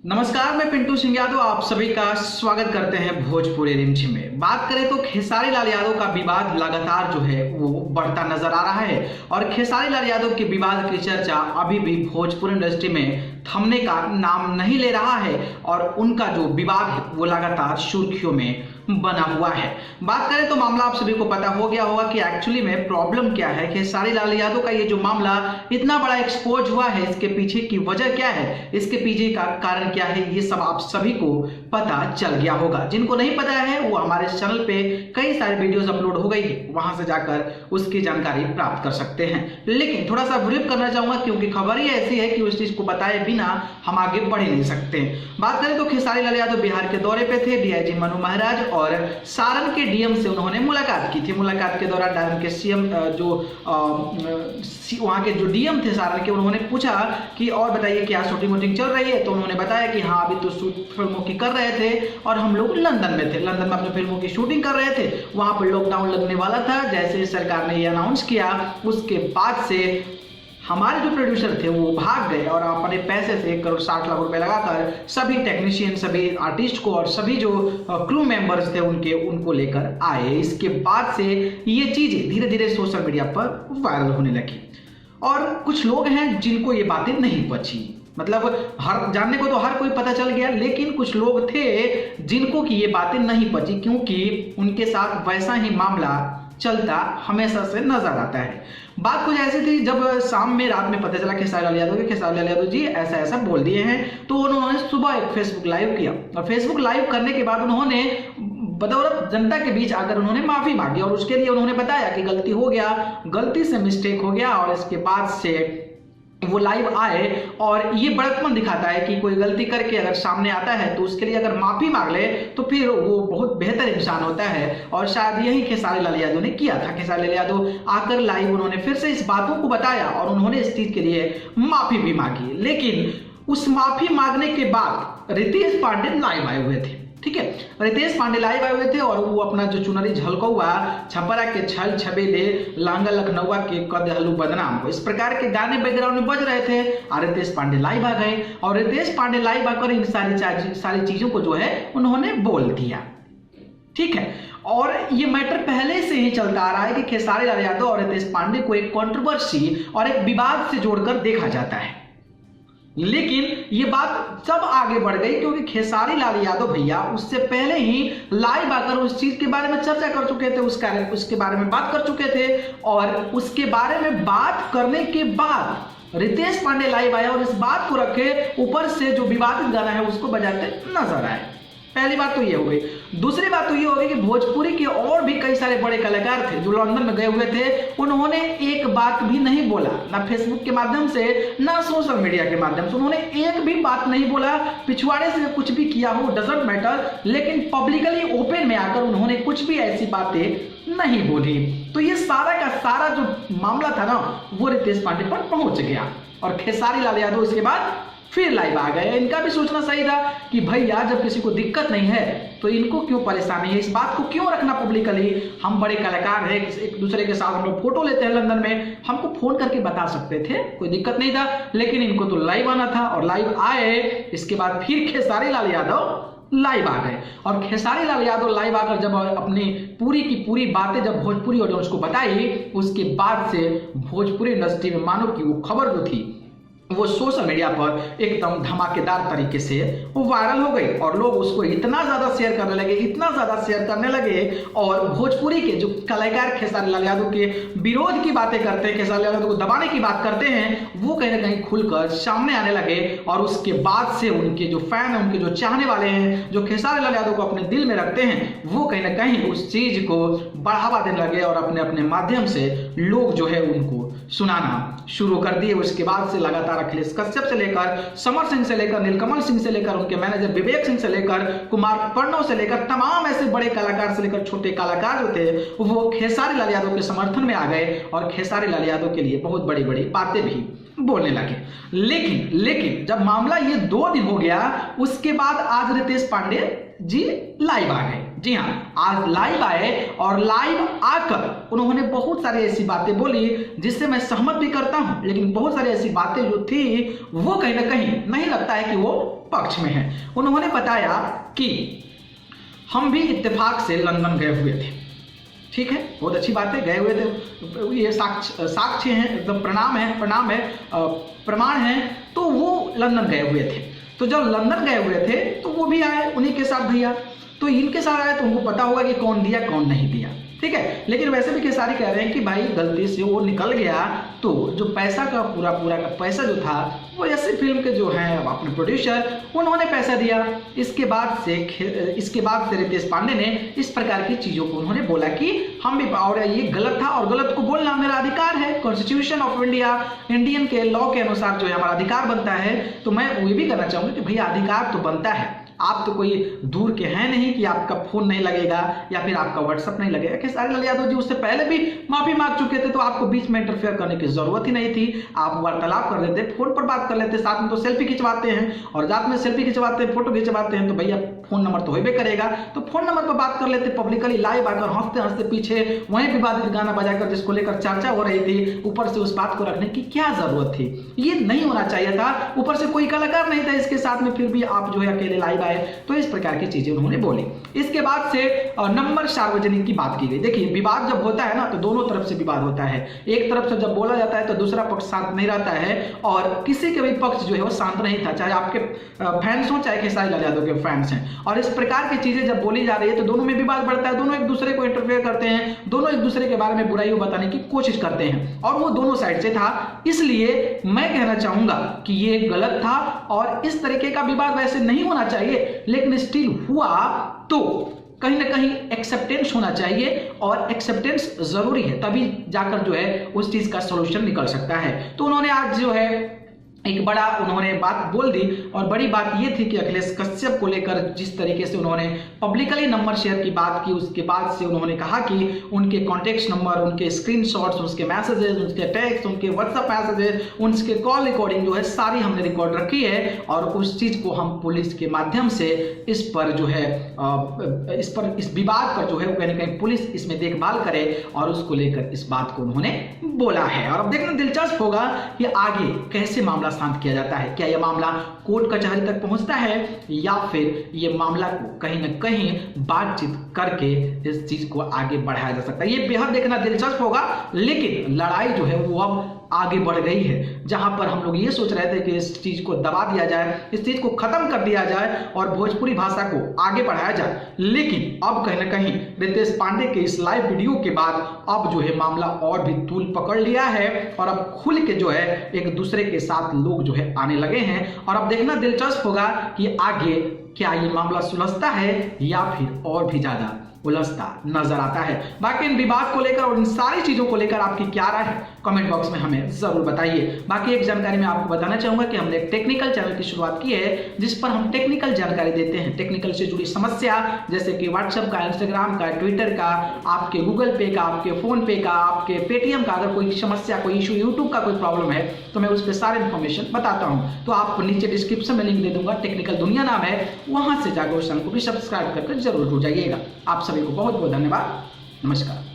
नमस्कार, मैं पिंटू सिंह यादव आप सभी का स्वागत करते हैं भोजपुरी रिमझिम में। बात करें तो खेसारी लाल यादव का विवाद लगातार जो है वो बढ़ता नजर आ रहा है और खेसारी लाल यादव के विवाद की चर्चा अभी भी भोजपुरी इंडस्ट्री में थमने का नाम नहीं ले रहा है और उनका जो विवाद है वो लगातार सुर्खियों में बना हुआ है। बात करें तो मामला आप सभी को पता हो गया होगा कि एक्चुअली में प्रॉब्लम क्या है। खेसारी लाल यादव का ये जो मामला इतना बड़ा एक्सपोज हुआ है, इसके पीछे की वजह क्या है, इसके पीछे का कारण क्या है, ये सब आप सभी को पता चल गया होगा। जिनको नहीं पता है वो हमारे चैनल पे कई सारे वीडियोस अपलोड हो गई है, वहां से जाकर उसकी जानकारी प्राप्त कर सकते हैं। लेकिन थोड़ा सा ब्रीफ करना चाहूंगा क्योंकि खबर ही ऐसी है कि उस चीज को बताए बिना हम आगे बढ़ ही नहीं सकते। बात करें तो खेसारी लाल यादव बिहार के दौरे पे थे। डीआईजी मनु महाराज और सारण के डीएम से उन्होंने मुलाकात की थी। मुलाकात के दौरान सारण के सीएम वहां के जो डीएम थे सारण के, उन्होंने पूछा कि और बताइए क्या शूटिंग वूटिंग चल रही है, तो उन्होंने बताया कि हाँ अभी तो फिल्मों की कर रहे थे और हम लोग लंदन में थे, लंदन में अपनी फिल्मों की शूटिंग कर रहे थे। वहां पर लॉकडाउन लगने वाला था। जैसे सरकार ने ये अनाउंस किया उसके बाद से हमारे जो प्रोड्यूसर थे वो भाग गए और अपने पैसे से 1 करोड़ 60 लाख रुपए लगाकर सभी टेक्नीशियन, सभी आर्टिस्ट को और सभी जो क्रू मेंबर्स थे उनको लेकर आए। इसके बाद से ये चीजें धीरे धीरे सोशल मीडिया पर वायरल होने लगी और कुछ लोग हैं जिनको ये बातें नहीं पची। मतलब हर जानने को तो हर कोई पता चल गया, लेकिन कुछ लोग थे जिनको कि ये बातें नहीं पची क्योंकि उनके साथ वैसा ही मामला चलता हमेशा से नजर आता है। बात कुछ ऐसी थी, जब शाम में रात में पता चला खेसारी लाल यादव जी ऐसा ऐसा बोल दिए हैं, तो उन्होंने सुबह एक फेसबुक लाइव किया और फेसबुक लाइव करने के बाद उन्होंने बदौलत जनता के बीच आकर उन्होंने माफी मांगी और उसके लिए उन्होंने बताया कि गलती हो गया, गलती से मिस्टेक हो गया। और इसके बाद से वो लाइव आए और ये बड़कपन दिखाता है कि कोई गलती करके अगर सामने आता है तो उसके लिए अगर माफी मांग ले तो फिर वो बहुत बेहतर इंसान होता है। और शायद यही खेसारी लाल यादव ने किया था। खेसारी लाल यादव आकर लाइव उन्होंने फिर से इस बातों को बताया और उन्होंने इस चीज के लिए माफी भी मांगी। लेकिन उस माफी मांगने के बाद रितेश पांडे लाइव आए हुए थे। ठीक है, रितेश पांडे लाइव आए हुए थे और वो अपना जो चुनरी झलकौआ छपरा के छल छबेले लांगा लखनऊआ के कद हलू बदनाम को, इस प्रकार के गाने बैकग्राउंड में बज रहे थे और रितेश पांडे लाइव आ गए और रितेश पांडे लाइव आकर इन सारी चीजों को जो है उन्होंने बोल दिया। ठीक है, और ये मैटर पहले से ही चलता आ रहा है कि खेसारी लाल यादव और रितेश पांडे को एक कंट्रोवर्सी और एक विवाद से जोड़कर देखा जाता है। लेकिन ये बात जब आगे बढ़ गई क्योंकि खेसारी लाल यादव भैया उससे पहले ही लाइव आकर उस चीज के बारे में चर्चा कर चुके थे, उसके बारे में बात कर चुके थे और उसके बारे में बात करने के बाद रितेश पांडे लाइव आए और इस बात को रखे ऊपर से जो विवादित गाना है उसको बजाते नजर आए। पहली बात तो ये हो गई। दूसरी बात तो ये हो गई कि भोजपुरी के और भी कई सारे बड़े कलाकार थे जो लंदन में गए हुए थे, उन्होंने एक बात भी नहीं बोला, ना फेसबुक के माध्यम से ना सोशल मीडिया के माध्यम से उन्होंने एक भी बात नहीं बोला। पिछवाड़े से कुछ भी किया हो डजंट मैटर, लेकिन पब्लिकली ओपन में आकर उन्होंने कुछ भी ऐसी बातें नहीं बोली। तो ये सारा का सारा जो मामला था ना वो रितेश पांडे पर पहुंच गया और खेसारी लाल यादव इसके बाद फिर लाइव आ गए। इनका भी सोचना सही था कि भैया जब किसी को दिक्कत नहीं है तो इनको क्यों परेशानी है, इस बात को क्यों रखना पब्लिकली। हम बड़े कलाकार हैं, एक दूसरे के साथ हम लोग फोटो लेते हैं लंदन में, हमको फोन करके बता सकते थे, कोई दिक्कत नहीं था। लेकिन इनको तो लाइव आना था और लाइव आए। इसके बाद फिर खेसारी लाल यादव लाइव आ गए और खेसारी लाल यादव लाइव आकर जब अपनी पूरी की पूरी बातें जब भोजपुरी ऑडियंस को बताई, उसके बाद से भोजपुरी इंडस्ट्री में मानो कि वो खबर जो थी वो सोशल मीडिया पर एकदम धमाकेदार तरीके से वो वायरल हो गई और लोग उसको इतना ज्यादा शेयर करने लगे, इतना ज्यादा शेयर करने लगे। और भोजपुरी के जो कलाकार खेसारी लाल यादव के विरोध की बातें करते हैं, खेसारी लाल यादव को दबाने की बात करते हैं, वो कहीं ना कहीं खुलकर सामने आने लगे। और उसके बाद से उनके जो फैन हैं, उनके जो चाहने वाले हैं, जो खेसारी लाल यादव को अपने दिल में रखते हैं, वो कहीं ना कहीं उस चीज को बढ़ावा देने लगे और अपने अपने माध्यम से लोग जो है उनको सुनाना शुरू कर दिए। उसके बाद से लगातार अखिलेश कश्यप से लेकर समर सिंह से लेकर नीलकमल सिंह से लेकर उनके मैनेजर विवेक सिंह से लेकर कुमार प्रणव से लेकर तमाम ऐसे बड़े कलाकार से लेकर छोटे कलाकार जो थे वो खेसारी लाल यादव के समर्थन में आ गए और खेसारी लाल यादव के लिए बहुत बड़ी बड़ी बातें भी बोलने लगे। लेकिन जब मामला ये 2 दिन हो गया उसके बाद आज रितेश पांडे जी लाइव आ गए जी हाँ, आज लाइव आए और लाइव आकर उन्होंने बहुत सारी ऐसी बातें बोली जिससे मैं सहमत भी करता हूं, लेकिन बहुत सारी ऐसी बातें जो थी वो कहीं ना कहीं नहीं लगता है कि वो पक्ष में है। उन्होंने बताया कि हम भी इत्तेफाक से लंदन गए हुए थे। ठीक है, बहुत अच्छी बात है, गए हुए थे, ये साक्ष्य हैं, एकदम प्रमाण है। तो वो लंदन गए हुए थे, तो जब लंदन गए हुए थे तो वो भी आए उन्हीं के साथ भैया, तो इनके साथ आए तो उनको पता होगा कि कौन दिया कौन नहीं दिया। ठीक है, लेकिन वैसे भी खेसारी कह रहे हैं कि भाई गलती से वो निकल गया, तो जो पैसा का पूरा का पैसा जो था वो ऐसे फिल्म के जो हैं अपने प्रोड्यूसर उन्होंने पैसा दिया। इसके बाद से रितेश पांडे ने इस प्रकार की चीज़ों को उन्होंने बोला कि हम भी, और ये गलत था और गलत को बोलना मेरा अधिकार है, कॉन्स्टिट्यूशन ऑफ इंडिया, इंडियन के लॉ के अनुसार जो है हमारा अधिकार बनता है। तो मैं ये भी कहना चाहूँगा कि भैया अधिकार तो बनता है, आप तो कोई दूर के हैं नहीं कि आपका फोन नहीं लगेगा या फिर आपका व्हाट्सएप नहीं लगेगा। खेसारी लाल यादव जी उससे पहले भी माफी मांग चुके थे, तो आपको बीच में इंटरफेयर करने की जरूरत ही नहीं थी। आप वार्तालाप कर लेते, फोन पर बात कर लेते, साथ में तो सेल्फी खिंचवाते हैं, और साथ में सेल्फी खिंचवाते हैं, फोटो खिंचवाते हैं, तो भैया फोन नंबर तो होबे करेगा, तो फोन नंबर पर बात कर लेते पब्लिकली लाइव आकर हंसते हंसते पीछे वहीं विवादित गाना बजाकर जिसको लेकर चर्चा हो रही थी, ऊपर से उस बात को रखने की क्या जरूरत थी? ये नहीं होना चाहिए था। ऊपर से कोई कलाकार नहीं था इसके साथ में, फिर भी आप जो है अकेले लाइव आए, तो इस प्रकार की चीजें उन्होंने बोली। इसके बाद से नंबर सार्वजनिक की बात की गई। देखिए, विवाद जब होता है ना तो दोनों तरफ से विवाद होता है, एक तरफ से जब बोला जाता है तो दूसरा पक्ष शांत नहीं रहता है, और किसी के भी पक्ष जो है वो शांत नहीं था, चाहे आपके फैंस हो चाहे खेसारी लाल यादव के फैंस हैं। और इस प्रकार की चीजें जब बोली जा रही है तो दोनों में विवाद बढ़ता है, दोनों एक दूसरे को इंटरफेयर करते हैं, दोनों एक दूसरे के बारे में बुराई बताने की कोशिश करते हैं, और वो दोनों साइड से था। इसलिए मैं कहना चाहूंगा कि ये गलत था और इस तरीके का विवाद वैसे नहीं होना चाहिए, लेकिन स्टिल हुआ तो कहीं ना कहीं एक्सेप्टेंस होना चाहिए, और एक्सेप्टेंस जरूरी है, तभी जाकर जो है उस चीज का सॉल्यूशन निकल सकता है। तो उन्होंने आज जो है एक बड़ा उन्होंने बात बोल दी, और बड़ी बात ये थी कि अखिलेश कश्यप को लेकर जिस तरीके से उन्होंने पब्लिकली नंबर शेयर की बात की, उसके बाद से उन्होंने कहा कि उनके कॉन्टेक्ट नंबर, उनके स्क्रीनशॉट्स, उसके मैसेजेस, उनके टेक्स्ट, उनके व्हाट्सएप मैसेजेस, उनके कॉल रिकॉर्डिंग जो है सारी हमने रिकॉर्ड रखी है, और उस चीज को हम पुलिस के माध्यम से इस पर जो है इस विवाद पर जो है कहीं ना कहीं पुलिस इसमें देखभाल करे, और उसको लेकर इस बात को उन्होंने बोला है। और अब देखना दिलचस्प होगा कि आगे कैसे मामला शांत किया जाता है। क्या यह मामला कोर्ट कचहरी तक पहुंचता है, या फिर यह मामला को कहीं ना कहीं बातचीत करके इस चीज को आगे बढ़ाया जा सकता है। यह बेहद देखना दिलचस्प होगा, लेकिन लड़ाई जो है वो अब आगे बढ़ गई है। जहां पर हम लोग ये सोच रहे थे कि इस चीज को दबा दिया जाए, इस चीज को खत्म कर दिया जाए और भोजपुरी भाषा को आगे बढ़ाया जाए, लेकिन अब कहीं ना कहीं रितेश पांडे के इस लाइव वीडियो के बाद अब जो है मामला और भी तूल पकड़ लिया है, और अब खुल के जो है एक दूसरे के साथ लोग जो है आने लगे हैं। और अब देखना दिलचस्प होगा कि आगे क्या ये मामला सुलझता है या फिर और भी ज्यादा उलझता नजर आता है। बाकी इन विवाद को लेकर और इन सारी चीजों को लेकर आपकी क्या राय है, कमेंट बॉक्स में हमें जरूर बताइए। बाकी एक जानकारी मैं आपको बताना चाहूंगा कि हमने एक टेक्निकल चैनल की शुरुआत की है, जिस पर हम टेक्निकल जानकारी देते हैं, टेक्निकल से जुड़ी समस्या, जैसे कि व्हाट्सएप का, इंस्टाग्राम का, ट्विटर का, आपके गूगल पे का, आपके फोन पे का, आपके पेटीएम का, अगर कोई समस्या, कोई इशू, यूट्यूब का कोई प्रॉब्लम है तो मैं उस पर सारे इन्फॉर्मेशन बताता हूँ। तो आप नीचे डिस्क्रिप्शन में लिंक दे दूंगा, टेक्निकल दुनिया नाम है, वहां से जाकर उस चैनल को भी सब्सक्राइब करके जरूर जुड़ जाइएगा। आप सभी को बहुत बहुत धन्यवाद। नमस्कार।